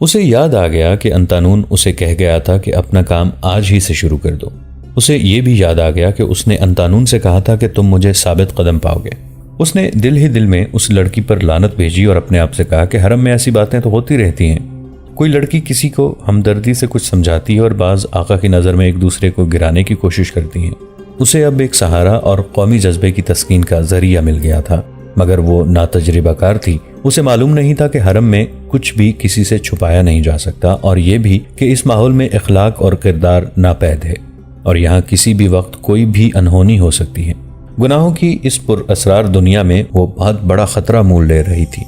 اسے یاد آ گیا کہ انتانون اسے کہہ گیا تھا کہ اپنا کام آج ہی سے شروع کر دو۔ اسے یہ بھی یاد آ گیا کہ اس نے انتانون سے کہا تھا کہ تم مجھے ثابت قدم پاؤ گے۔ اس نے دل ہی دل میں اس لڑکی پر لعنت بھیجی اور اپنے آپ سے کہا کہ حرم میں ایسی باتیں تو ہوتی رہتی ہیں، کوئی لڑکی کسی کو ہمدردی سے کچھ سمجھاتی ہے اور بعض آقا کی نظر میں ایک دوسرے کو گرانے کی کوشش کرتی ہیں۔ اسے اب ایک سہارا اور قومی جذبے کی تسکین کا ذریعہ مل گیا تھا، مگر وہ ناتجربہ کار تھی۔ اسے معلوم نہیں تھا کہ حرم میں کچھ بھی کسی سے چھپایا نہیں جا سکتا، اور یہ بھی کہ اس ماحول میں اخلاق اور کردار ناپید ہے اور یہاں کسی بھی وقت کوئی بھی انہونی ہو سکتی ہے۔ گناہوں کی اس پر اسرار دنیا میں وہ بہت بڑا خطرہ مول لے رہی تھی۔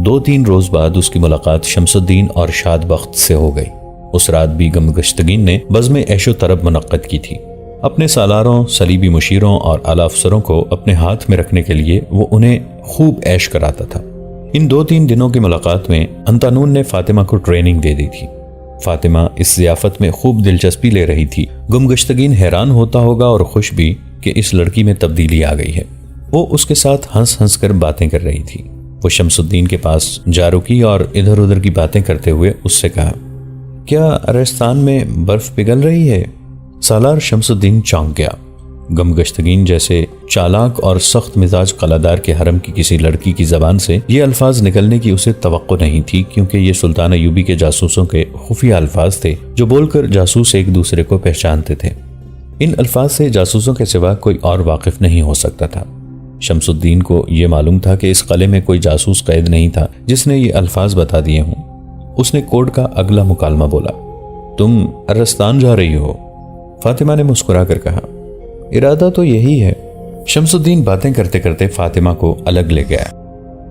2-3 روز بعد اس کی ملاقات شمس الدین اور شاد بخت سے ہو گئی۔ اس رات بھی گمگشتگین نے بزم عیش و طرب منعقد کی تھی۔ اپنے سالاروں، صلیبی مشیروں اور اعلیٰ افسروں کو اپنے ہاتھ میں رکھنے کے لیے وہ انہیں خوب عیش کراتا تھا۔ ان 2-3 دنوں کی ملاقات میں انتانون نے فاطمہ کو ٹریننگ دے دی تھی۔ فاطمہ اس ضیافت میں خوب دلچسپی لے رہی تھی۔ گمگشتگین حیران ہوتا ہوگا اور خوش بھی کہ اس لڑکی میں تبدیلی آ گئی ہے۔ وہ اس کے ساتھ ہنس ہنس کر باتیں کر رہی تھی۔ وہ شمس الدین کے پاس جا رکی اور ادھر ادھر کی باتیں کرتے ہوئے اس سے کہا، کیا ارستان میں برف پگھل رہی ہے؟ سالار شمس الدین چونک گیا۔ گمگشتگین جیسے چالاک اور سخت مزاج قلعہدار کے حرم کی کسی لڑکی کی زبان سے یہ الفاظ نکلنے کی اسے توقع نہیں تھی، کیونکہ یہ سلطان ایوبی کے جاسوسوں کے خفیہ الفاظ تھے جو بول کر جاسوس ایک دوسرے کو پہچانتے تھے۔ ان الفاظ سے جاسوسوں کے سوا کوئی اور واقف نہیں ہو سکتا تھا۔ شمس الدین کو یہ معلوم تھا کہ اس قلعے میں کوئی جاسوس قید نہیں تھا جس نے یہ الفاظ بتا دیے ہوں۔ اس نے کوڈ کا اگلا مکالمہ بولا، تم ارستان جا رہی ہو؟ فاطمہ نے مسکرا کر کہا، ارادہ تو یہی ہے۔ شمس الدین باتیں کرتے کرتے فاطمہ کو الگ لے گیا۔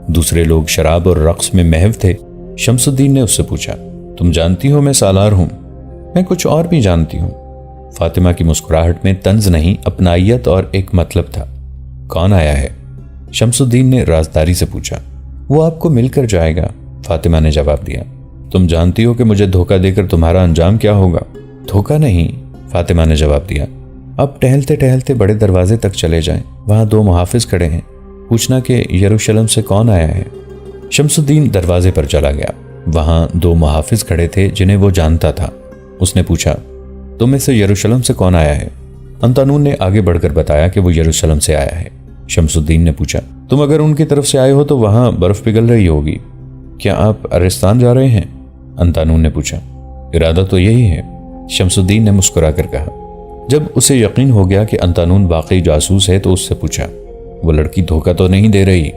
دوسرے لوگ شراب اور رقص میں محو تھے۔ شمس الدین نے اس سے پوچھا، تم جانتی ہو میں سالار ہوں؟ میں کچھ اور بھی جانتی ہوں۔ فاطمہ کی مسکراہٹ میں طنز نہیں، اپنائیت اور ایک مطلب تھا۔ کون آیا ہے؟ شمس الدین نے رازداری سے پوچھا۔ وہ آپ کو مل کر جائے گا، فاطمہ نے جواب دیا۔ تم جانتی ہو کہ مجھے دھوکہ دے کر تمہارا انجام کیا ہوگا؟ دھوکہ نہیں، فاطمہ نے جواب دیا۔ اب ٹہلتے ٹہلتے بڑے دروازے تک چلے جائیں، وہاں 2 محافظ کھڑے ہیں، پوچھنا کہ یروشلم سے کون آیا ہے۔ شمس الدین دروازے پر چلا گیا۔ وہاں 2 محافظ کھڑے تھے جنہیں وہ جانتا تھا۔ اس نے پوچھا، تم میں سے یروشلم سے کون آیا ہے؟ انتانون نے آگے بڑھ کر بتایا کہ وہ یروشلم سے آیا ہے۔ شمس الدین نے پوچھا، تم اگر ان کی طرف سے آئے ہو تو وہاں برف پگھل رہی ہوگی، کیا آپ ارستان جا رہے ہیں؟ انتانون نے پوچھا۔ ارادہ تو یہی ہے، شمس الدین نے مسکرا کر کہا۔ جب اسے یقین ہو گیا کہ انتانون واقعی جاسوس ہے تو اس سے پوچھا، وہ لڑکی دھوکہ تو نہیں دے رہی؟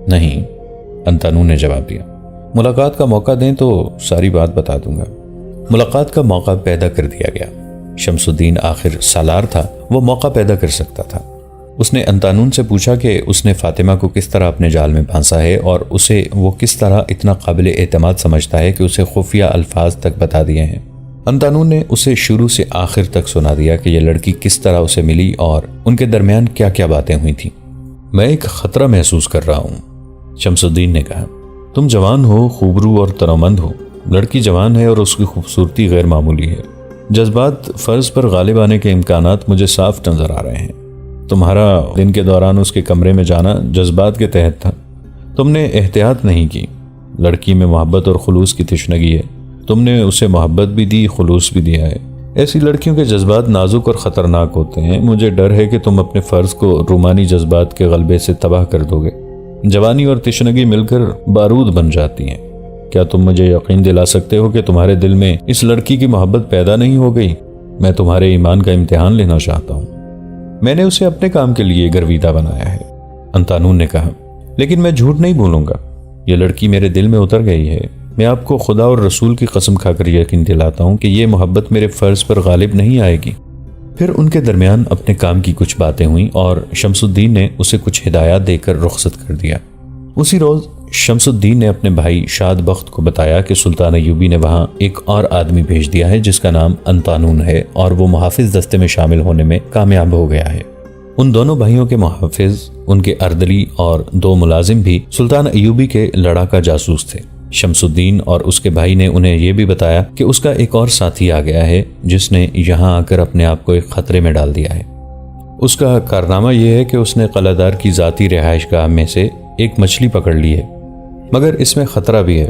نہیں، انتانون نے جواب دیا۔ ملاقات کا موقع دیں تو ساری بات بتا دوں گا۔ ملاقات کا موقع پیدا کر دیا گیا۔ شمس الدین آخر سالار تھا، وہ موقع پیدا کر سکتا تھا۔ اس نے انتانون سے پوچھا کہ اس نے فاطمہ کو کس طرح اپنے جال میں پھانسا ہے اور اسے وہ کس طرح اتنا قابل اعتماد سمجھتا ہے کہ اسے خفیہ الفاظ تک بتا دیے ہیں۔ انتانون نے اسے شروع سے آخر تک سنا دیا کہ یہ لڑکی کس طرح اسے ملی اور ان کے درمیان کیا کیا باتیں ہوئی تھیں۔ میں ایک خطرہ محسوس کر رہا ہوں، شمس الدین نے کہا۔ تم جوان ہو، خوبرو اور تنومند ہو۔ لڑکی جوان ہے اور اس کی خوبصورتی غیر معمولی ہے۔ جذبات فرض پر غالب آنے کے امکانات مجھے صاف نظر آ رہے ہیں۔ تمہارا دن کے دوران اس کے کمرے میں جانا جذبات کے تحت تھا۔ تم نے احتیاط نہیں کی۔ لڑکی میں محبت اور خلوص کی تشنگی ہے، تم نے اسے محبت بھی دی، خلوص بھی دیا ہے۔ ایسی لڑکیوں کے جذبات نازک اور خطرناک ہوتے ہیں۔ مجھے ڈر ہے کہ تم اپنے فرض کو رومانی جذبات کے غلبے سے تباہ کر دو گے۔ جوانی اور تشنگی مل کر بارود بن جاتی ہیں۔ کیا تم مجھے یقین دلا سکتے ہو کہ تمہارے دل میں اس لڑکی کی محبت پیدا نہیں ہو گئی؟ میں تمہارے ایمان کا امتحان لینا چاہتا ہوں۔ میں نے اسے اپنے کام کے لیے گرویدہ بنایا ہے، انتانون نے کہا، لیکن میں جھوٹ نہیں بولوں گا۔ یہ لڑکی میرے دل میں اتر گئی ہے۔ میں آپ کو خدا اور رسول کی قسم کھا کر یقین دلاتا ہوں کہ یہ محبت میرے فرض پر غالب نہیں آئے گی۔ پھر ان کے درمیان اپنے کام کی کچھ باتیں ہوئیں اور شمس الدین نے اسے کچھ ہدایات دے کر رخصت کر دیا۔ اسی روز شمس الدین نے اپنے بھائی شاد بخت کو بتایا کہ سلطان ایوبی نے وہاں ایک اور آدمی بھیج دیا ہے جس کا نام انتانون ہے اور وہ محافظ دستے میں شامل ہونے میں کامیاب ہو گیا ہے۔ ان دونوں بھائیوں کے محافظ، ان کے اردلی اور 2 ملازم بھی سلطان ایوبی کے لڑاکا جاسوس تھے۔ شمس الدین اور اس کے بھائی نے انہیں یہ بھی بتایا کہ اس کا ایک اور ساتھی آ گیا ہے جس نے یہاں آ کر اپنے آپ کو ایک خطرے میں ڈال دیا ہے۔ اس کا کارنامہ یہ ہے کہ اس نے قلعہدار کی ذاتی رہائش گاہ میں سے ایک مچھلی پکڑ لی ہے، مگر اس میں خطرہ بھی ہے۔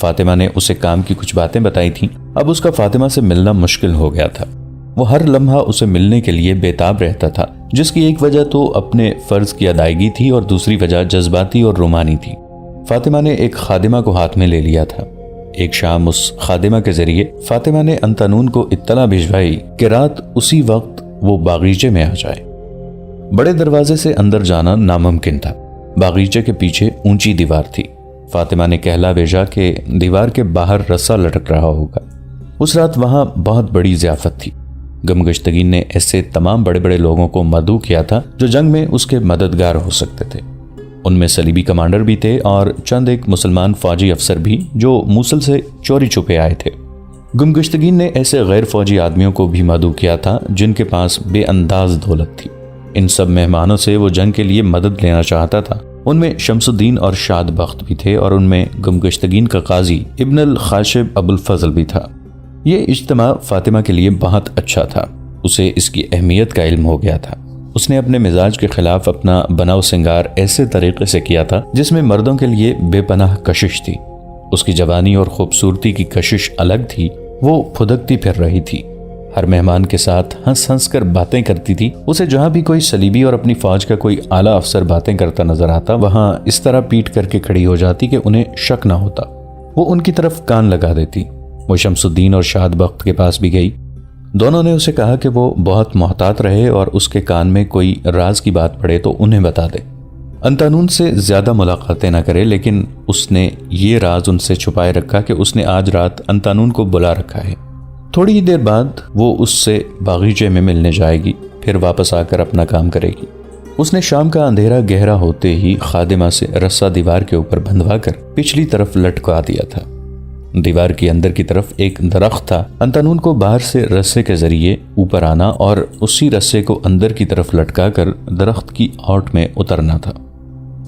فاطمہ نے اسے کام کی کچھ باتیں بتائی تھیں۔ اب اس کا فاطمہ سے ملنا مشکل ہو گیا تھا۔ وہ ہر لمحہ اسے ملنے کے لیے بےتاب رہتا تھا، جس کی ایک وجہ تو اپنے فرض کی ادائیگی تھی اور دوسری وجہ جذباتی اور رومانی تھی۔ فاطمہ نے ایک خادمہ کو ہاتھ میں لے لیا تھا۔ ایک شام اس خادمہ کے ذریعے فاطمہ نے انتانون کو اطلاع بھجوائی کہ رات اسی وقت وہ باغیچے میں آ جائے۔ بڑے دروازے سے اندر جانا ناممکن تھا۔ باغیچے کے پیچھے اونچی دیوار تھی۔ فاطمہ نے کہلا بھیجا کہ دیوار کے باہر رسا لٹک رہا ہوگا۔ اس رات وہاں بہت بڑی ضیافت تھی۔ گمگشتگین نے ایسے تمام بڑے بڑے لوگوں کو مدعو کیا تھا جو جنگ میں اس کے مددگار ہو سکتے تھے۔ ان میں صلیبی کمانڈر بھی تھے اور چند ایک مسلمان فوجی افسر بھی جو موصل سے چوری چھپے آئے تھے۔ گمگشتگین نے ایسے غیر فوجی آدمیوں کو بھی مدعو کیا تھا جن کے پاس بے انداز دولت تھی۔ ان سب مہمانوں سے وہ جنگ کے لیے مدد لینا چاہتا تھا۔ ان میں شمس الدین اور شاد بخت بھی تھے اور ان میں گمگشتگین کا قاضی ابن الخاشب ابو الفضل بھی تھا۔ یہ اجتماع فاطمہ کے لیے بہت اچھا تھا۔ اسے اس کی اہمیت کا علم ہو گیا تھا۔ اس نے اپنے مزاج کے خلاف اپنا بناؤ سنگار ایسے طریقے سے کیا تھا جس میں مردوں کے لیے بے پناہ کشش تھی۔ اس کی جوانی اور خوبصورتی کی کشش الگ تھی۔ وہ پھدکتی پھر رہی تھی، ہر مہمان کے ساتھ ہنس ہنس کر باتیں کرتی تھی۔ اسے جہاں بھی کوئی صلیبی اور اپنی فوج کا کوئی اعلیٰ افسر باتیں کرتا نظر آتا، وہاں اس طرح پیٹ کر کے کھڑی ہو جاتی کہ انہیں شک نہ ہوتا۔ وہ ان کی طرف کان لگا دیتی۔ وہ شمس الدین اور شاد بخت کے پاس بھی گئی۔ دونوں نے اسے کہا کہ وہ بہت محتاط رہے اور اس کے کان میں کوئی راز کی بات پڑے تو انہیں بتا دے۔ انتانون سے زیادہ ملاقاتیں نہ کرے، لیکن اس نے یہ راز ان سے چھپائے رکھا کہ اس نے آج رات انتانون کو بلا رکھا ہے۔ تھوڑی ہی دیر بعد وہ اس سے باغیچے میں ملنے جائے گی، پھر واپس آ کر اپنا کام کرے گی۔ اس نے شام کا اندھیرا گہرا ہوتے ہی خادمہ سے رسا دیوار کے اوپر بندھوا کر پچھلی طرف لٹکا دیا تھا۔ دیوار کی اندر کی طرف ایک درخت تھا۔ انتانون کو باہر سے رسے کے ذریعے اوپر آنا اور اسی رسے کو اندر کی طرف لٹکا کر درخت کی اوٹ میں اترنا تھا۔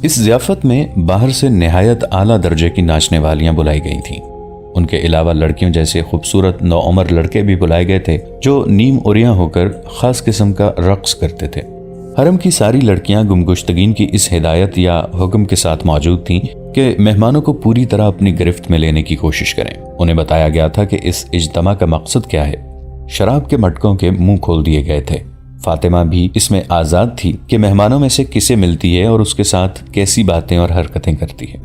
اس ضیافت میں باہر سے نہایت اعلیٰ درجے کی ناچنے والیاں بلائی گئی تھیں۔ ان کے علاوہ لڑکیوں جیسے خوبصورت نوعمر لڑکے بھی بلائے گئے تھے جو نیم اوریاں ہو کر خاص قسم کا رقص کرتے تھے۔ حرم کی ساری لڑکیاں گمگشتگین کی اس ہدایت یا حکم کے ساتھ موجود تھیں کہ مہمانوں کو پوری طرح اپنی گرفت میں لینے کی کوشش کریں۔ انہیں بتایا گیا تھا کہ اس اجتماع کا مقصد کیا ہے۔ شراب کے مٹکوں کے منہ کھول دیے گئے تھے۔ فاطمہ بھی اس میں آزاد تھی کہ مہمانوں میں سے کسے ملتی ہے اور اس کے ساتھ کیسی باتیں اور حرکتیں کرتی ہے۔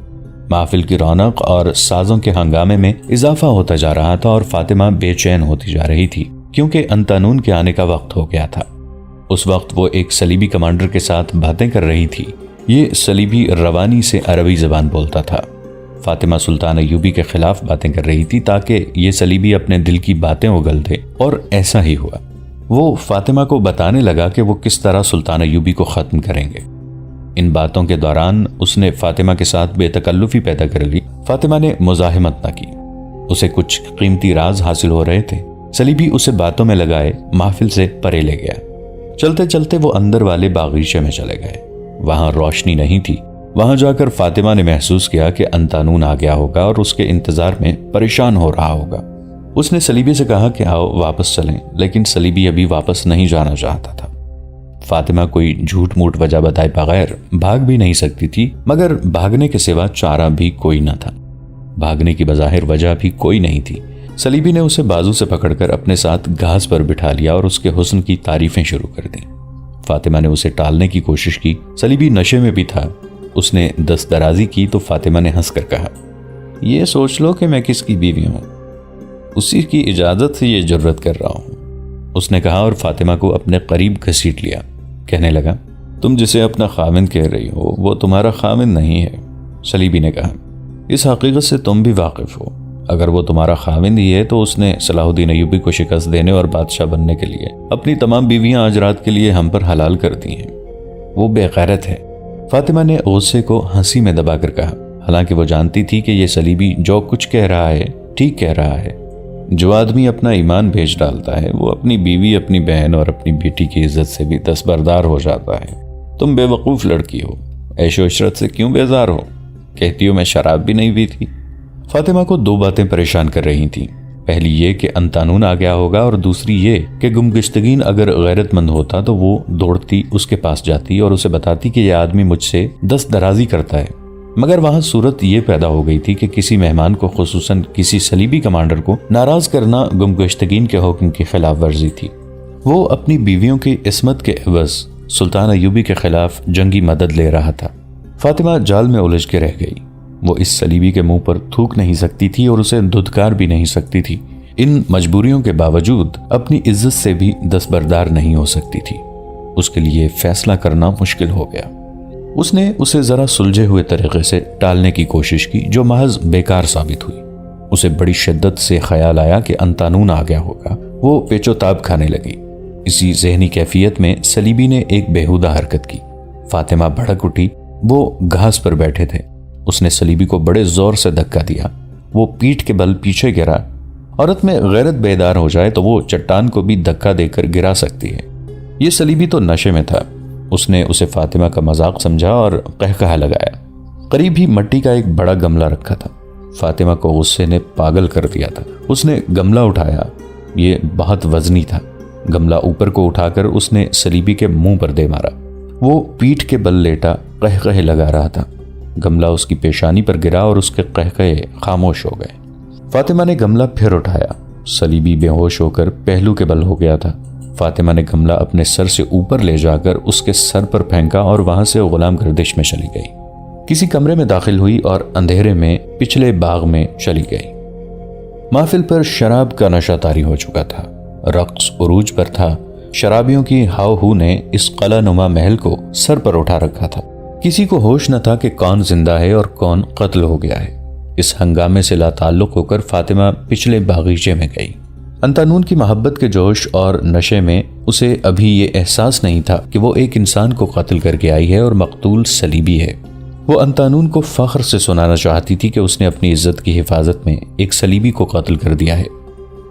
محفل کی رونق اور سازوں کے ہنگامے میں اضافہ ہوتا جا رہا تھا اور فاطمہ بے چین ہوتی جا رہی تھی کیونکہ انتانون کے آنے کا وقت ہو گیا تھا۔ اس وقت وہ ایک صلیبی کمانڈر کے ساتھ باتیں کر رہی تھی۔ یہ صلیبی روانی سے عربی زبان بولتا تھا۔ فاطمہ سلطان ایوبی کے خلاف باتیں کر رہی تھی تاکہ یہ صلیبی اپنے دل کی باتیں اگل دے، اور ایسا ہی ہوا۔ وہ فاطمہ کو بتانے لگا کہ وہ کس طرح سلطان ایوبی کو ختم کریں گے۔ ان باتوں کے دوران اس نے فاطمہ کے ساتھ بے تکلفی پیدا کر لی۔ فاطمہ نے مزاحمت نہ کی۔ اسے کچھ قیمتی راز حاصل ہو رہے تھے۔ صلیبی اسے باتوں میں لگائے محفل سے پرے لے گیا۔ چلتے چلتے وہ اندر والے باغیچے میں چلے گئے۔ وہاں روشنی نہیں تھی۔ وہاں جا کر فاطمہ نے محسوس کیا کہ انتانون آ گیا ہوگا اور اس کے انتظار میں پریشان ہو رہا ہوگا۔ اس نے صلیبی سے کہا کہ آؤ واپس چلیں، لیکن صلیبی ابھی واپس نہیں جانا چاہتا تھا۔ فاطمہ کوئی جھوٹ موٹ وجہ بتائے بغیر بھاگ بھی نہیں سکتی تھی، مگر بھاگنے کے سوا چارہ بھی کوئی نہ تھا۔ بھاگنے کی بظاہر وجہ بھی کوئی نہیں تھی۔ صلیبی نے اسے بازو سے پکڑ کر اپنے ساتھ گھاس پر بٹھا لیا اور اس کے حسن کی تعریفیں شروع کر دیں۔ فاطمہ نے اسے ٹالنے کی کوشش کی۔ صلیبی نشے میں بھی تھا۔ اس نے دست درازی کی تو فاطمہ نے ہنس کر کہا، یہ سوچ لو کہ میں کس کی بیوی ہوں، اسی کی اجازت سے یہ جرت کر رہا ہوں۔ اس نے کہا اور فاطمہ کو اپنے قریب گھسیٹ لیا۔ کہنے لگا، تم جسے اپنا خاوند کہہ رہی ہو وہ تمہارا خاوند نہیں ہے۔ صلیبی نے کہا، اس حقیقت سے تم بھی واقف ہو۔ اگر وہ تمہارا خاوند ہی ہے تو اس نے صلاح الدین ایوبی کو شکست دینے اور بادشاہ بننے کے لیے اپنی تمام بیویاں آج رات کے لیے ہم پر حلال کر دی ہیں۔ وہ بے غیرت ہے۔ فاطمہ نے غصے کو ہنسی میں دبا کر کہا، حالانکہ وہ جانتی تھی کہ یہ صلیبی جو کچھ کہہ رہا ہے ٹھیک کہہ رہا ہے۔ جو آدمی اپنا ایمان بیچ ڈالتا ہے وہ اپنی بیوی، اپنی بہن اور اپنی بیٹی کی عزت سے بھی دستبردار ہو جاتا ہے۔ تم بے وقوف لڑکی ہو، عیش و عشرت سے کیوں بیزار ہو؟ کہتی ہو میں شراب بھی نہیں پی تھی۔ فاطمہ کو دو باتیں پریشان کر رہی تھیں، پہلی یہ کہ انتانون آ گیا ہوگا اور دوسری یہ کہ گمگشتگین اگر غیرت مند ہوتا تو وہ دوڑتی اس کے پاس جاتی اور اسے بتاتی کہ یہ آدمی مجھ سے دست درازی کرتا ہے، مگر وہاں صورت یہ پیدا ہو گئی تھی کہ کسی مہمان کو، خصوصاً کسی صلیبی کمانڈر کو ناراض کرنا گمگشتگین کے حکم کی خلاف ورزی تھی۔ وہ اپنی بیویوں کی عصمت کے عوض سلطان ایوبی کے خلاف جنگی مدد لے رہا تھا۔ فاطمہ جال میں الجھ کے رہ گئی۔ وہ اس صلیبی کے منہ پر تھوک نہیں سکتی تھی اور اسے دھتکار بھی نہیں سکتی تھی۔ ان مجبوریوں کے باوجود اپنی عزت سے بھی دستبردار نہیں ہو سکتی تھی۔ اس کے لیے فیصلہ کرنا مشکل ہو گیا۔ اس نے اسے ذرا سلجھے ہوئے طریقے سے ٹالنے کی کوشش کی جو محض بیکار ثابت ہوئی۔ اسے بڑی شدت سے خیال آیا کہ انتانون آ گیا ہوگا۔ وہ پیچ و تاب کھانے لگی۔ اسی ذہنی کیفیت میں صلیبی نے ایک بیہودہ حرکت کی۔ فاطمہ بھڑک اٹھی۔ وہ گھاس پر بیٹھے تھے۔ اس نے صلیبی کو بڑے زور سے دھکا دیا۔ وہ پیٹھ کے بل پیچھے گرا۔ عورت میں غیرت بیدار ہو جائے تو وہ چٹان کو بھی دھکا دے کر گرا سکتی ہے۔ یہ صلیبی تو نشے میں تھا۔ اس نے اسے فاطمہ کا مذاق سمجھا اور قہقہا لگایا۔ قریب ہی مٹی کا ایک بڑا گملہ رکھا تھا۔ فاطمہ کو غصے نے پاگل کر دیا تھا۔ اس نے گملہ اٹھایا۔ یہ بہت وزنی تھا۔ گملہ اوپر کو اٹھا کر اس نے صلیبی کے منہ پر دے مارا۔ وہ پیٹھ کے بل لیٹا قہقہے لگا رہا تھا۔ گملہ اس کی پیشانی پر گرا اور اس کے قہقہے خاموش ہو گئے۔ فاطمہ نے گملہ پھر اٹھایا۔ صلیبی بے ہوش ہو کر پہلو کے بل ہو گیا تھا۔ فاطمہ نے گملہ اپنے سر سے اوپر لے جا کر اس کے سر پر پھینکا اور وہاں سے غلام گردش میں چلی گئی۔ کسی کمرے میں داخل ہوئی اور اندھیرے میں پچھلے باغ میں چلی گئی۔ محفل پر شراب کا نشہ طاری ہو چکا تھا۔ رقص عروج پر تھا۔ شرابیوں کی ہاؤ ہو نے اس قلعہ نما محل کو سر پر اٹھا رکھا تھا۔ کسی کو ہوش نہ تھا کہ کون زندہ ہے اور کون قتل ہو گیا ہے۔ اس ہنگامے سے لا تعلق ہو کر فاطمہ پچھلے باغیچے میں گئی۔ انتانون کی محبت کے جوش اور نشے میں اسے ابھی یہ احساس نہیں تھا کہ وہ ایک انسان کو قتل کر کے آئی ہے اور مقتول صلیبی ہے۔ وہ انتانون کو فخر سے سنانا چاہتی تھی کہ اس نے اپنی عزت کی حفاظت میں ایک صلیبی کو قتل کر دیا ہے،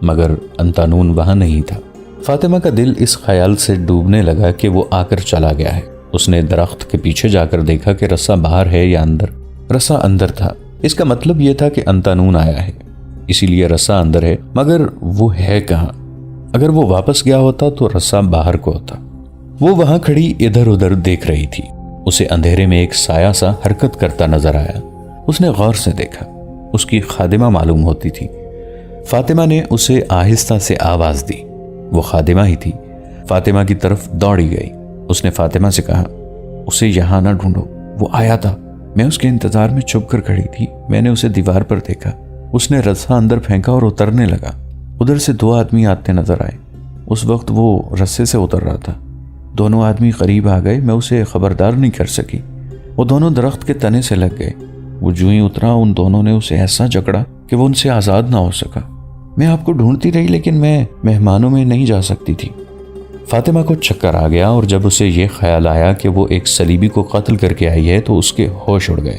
مگر انتانون وہاں نہیں تھا۔ فاطمہ کا دل اس خیال سے ڈوبنے لگا کہ وہ آ کر چلا گیا ہے۔ اس نے درخت کے پیچھے جا کر دیکھا کہ رسا باہر ہے یا اندر۔ رسا اندر تھا۔ اس کا مطلب یہ تھا کہ انتانون آیا ہے، اسی لیے رسا اندر ہے، مگر وہ ہے کہاں؟ اگر وہ واپس گیا ہوتا تو رسا باہر کو ہوتا۔ وہ وہاں کھڑی ادھر ادھر دیکھ رہی تھی۔ اسے اندھیرے میں ایک سایہ سا حرکت کرتا نظر آیا۔ اس نے غور سے دیکھا۔ اس کی خادمہ معلوم ہوتی تھی۔ فاطمہ نے اسے آہستہ سے آواز دی۔ وہ خادمہ ہی تھی۔ فاطمہ کی طرف دوڑی گئی۔ اس نے فاطمہ سے کہا، اسے یہاں نہ ڈھونڈو، وہ آیا تھا، میں اس کے انتظار میں چھپ کر کھڑی تھی، میں نے اسے دیوار پر دیکھا، اس نے رسا اندر پھینکا اور اترنے لگا، ادھر سے 2 آدمی آتے نظر آئے، اس وقت وہ رسے سے اتر رہا تھا، دونوں آدمی قریب آ گئے، میں اسے خبردار نہیں کر سکی، وہ دونوں درخت کے تنے سے لگ گئے، وہ جو ہی اترا ان دونوں نے اسے ایسا جکڑا کہ وہ ان سے آزاد نہ ہو سکا، میں آپ کو ڈھونڈتی رہی لیکن میں مہمانوں میں نہیں جا سکتی تھی۔ فاطمہ کو چکر آ گیا اور جب اسے یہ خیال آیا کہ وہ ایک صلیبی کو قتل کر کے آئی ہے تو اس کے ہوش اڑ گئے۔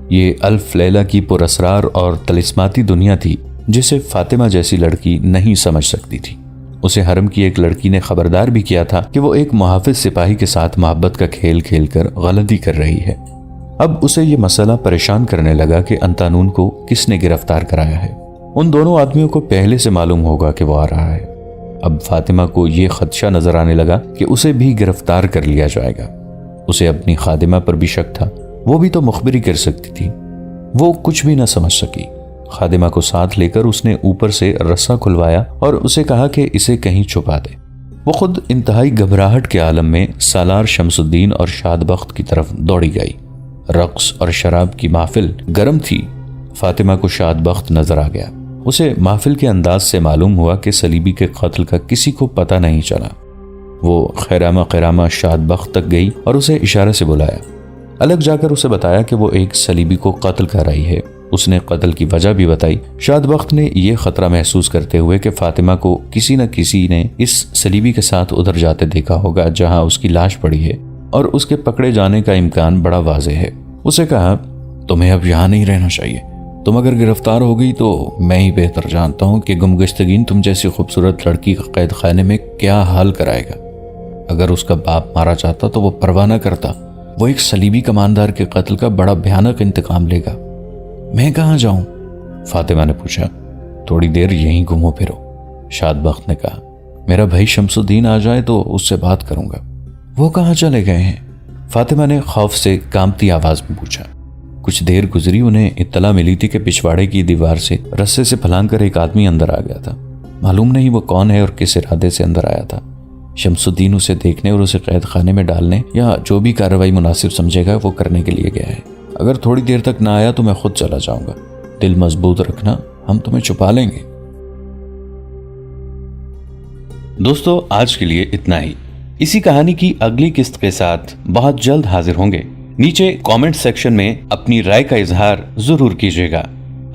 یہ الف لیلہ کی پراسرار اور طلسماتی دنیا تھی جسے فاطمہ جیسی لڑکی نہیں سمجھ سکتی تھی۔ اسے حرم کی ایک لڑکی نے خبردار بھی کیا تھا کہ وہ ایک محافظ سپاہی کے ساتھ محبت کا کھیل کھیل کر غلطی کر رہی ہے۔ اب اسے یہ مسئلہ پریشان کرنے لگا کہ انتانون کو کس نے گرفتار کرایا ہے۔ ان دونوں آدمیوں کو پہلے سے معلوم ہوگا کہ وہ آ رہا ہے۔ اب فاطمہ کو یہ خدشہ نظر آنے لگا کہ اسے بھی گرفتار کر لیا جائے گا۔ اسے اپنی خادمہ پر بھی شک تھا، وہ بھی تو مخبری کر سکتی تھی۔ وہ کچھ بھی نہ سمجھ سکی۔ خادمہ کو ساتھ لے کر اس نے اوپر سے رسا کھلوایا اور اسے کہا کہ اسے کہیں چھپا دے۔ وہ خود انتہائی گھبراہٹ کے عالم میں سالار شمس الدین اور شاد بخت کی طرف دوڑی گئی۔ رقص اور شراب کی محفل گرم تھی۔ فاطمہ کو شاد بخت نظر آ گیا۔ اسے محفل کے انداز سے معلوم ہوا کہ صلیبی کے قتل کا کسی کو پتہ نہیں چلا۔ وہ خیرامہ شاد بخت تک گئی اور اسے اشارے سے بلایا۔ الگ جا کر اسے بتایا کہ وہ ایک صلیبی کو قتل کر رہی ہے۔ اس نے قتل کی وجہ بھی بتائی۔ شاد بخت نے یہ خطرہ محسوس کرتے ہوئے کہ فاطمہ کو کسی نہ کسی نے اس صلیبی کے ساتھ ادھر جاتے دیکھا ہوگا جہاں اس کی لاش پڑی ہے اور اس کے پکڑے جانے کا امکان بڑا واضح ہے، اسے کہا، تمہیں اب یہاں نہیں رہنا چاہیے، تم اگر گرفتار ہو گئی تو میں ہی بہتر جانتا ہوں کہ گمگشتگین تم جیسی خوبصورت لڑکی کا قید خانے میں کیا حال کرائے گا۔ اگر اس کا باپ مارا جاتا تو وہ پرواہ نہ کرتا، وہ ایک صلیبی کماندار کے قتل کا بڑا بھیانک انتقام لے گا۔ میں کہاں جاؤں؟ فاطمہ نے پوچھا۔ تھوڑی دیر یہیں گھومو پھرو، شاد بخت نے کہا، میرا بھائی شمس الدین آ جائے تو اس سے بات کروں گا۔ وہ کہاں چلے گئے ہیں؟ فاطمہ نے خوف سے کانپتی آواز میں پوچھا۔ کچھ دیر گزری، انہیں اطلاع ملی تھی کہ پچھواڑے کی دیوار سے رسے سے پھلانگ کر ایک آدمی اندر آ گیا تھا۔ معلوم نہیں وہ کون ہے اور کس ارادے سے اندر آیا تھا۔ شمس الدین اسے دیکھنے اور اسے قید خانے میں ڈالنے یا جو بھی کارروائی مناسب سمجھے گا وہ کرنے کے لیے گیا ہے۔ اگر تھوڑی دیر تک نہ آیا تو میں خود چلا جاؤں گا۔ دل مضبوط رکھنا، ہم تمہیں چھپا لیں گے۔ دوستو، آج کے لیے اتنا ہی۔ اسی کہانی کی اگلی قسط کے ساتھ بہت جلد حاضر ہوں گے۔ نیچے کامنٹ سیکشن میں اپنی رائے کا اظہار ضرور کیجیے گا۔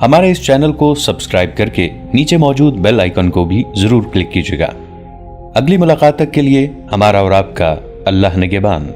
ہمارے اس چینل کو سبسکرائب کر کے نیچے موجود بیل آئیکن کو بھی ضرور کلک کیجیے گا۔ اگلی ملاقات تک کے لیے ہمارا اور آپ کا اللہ نگہبان۔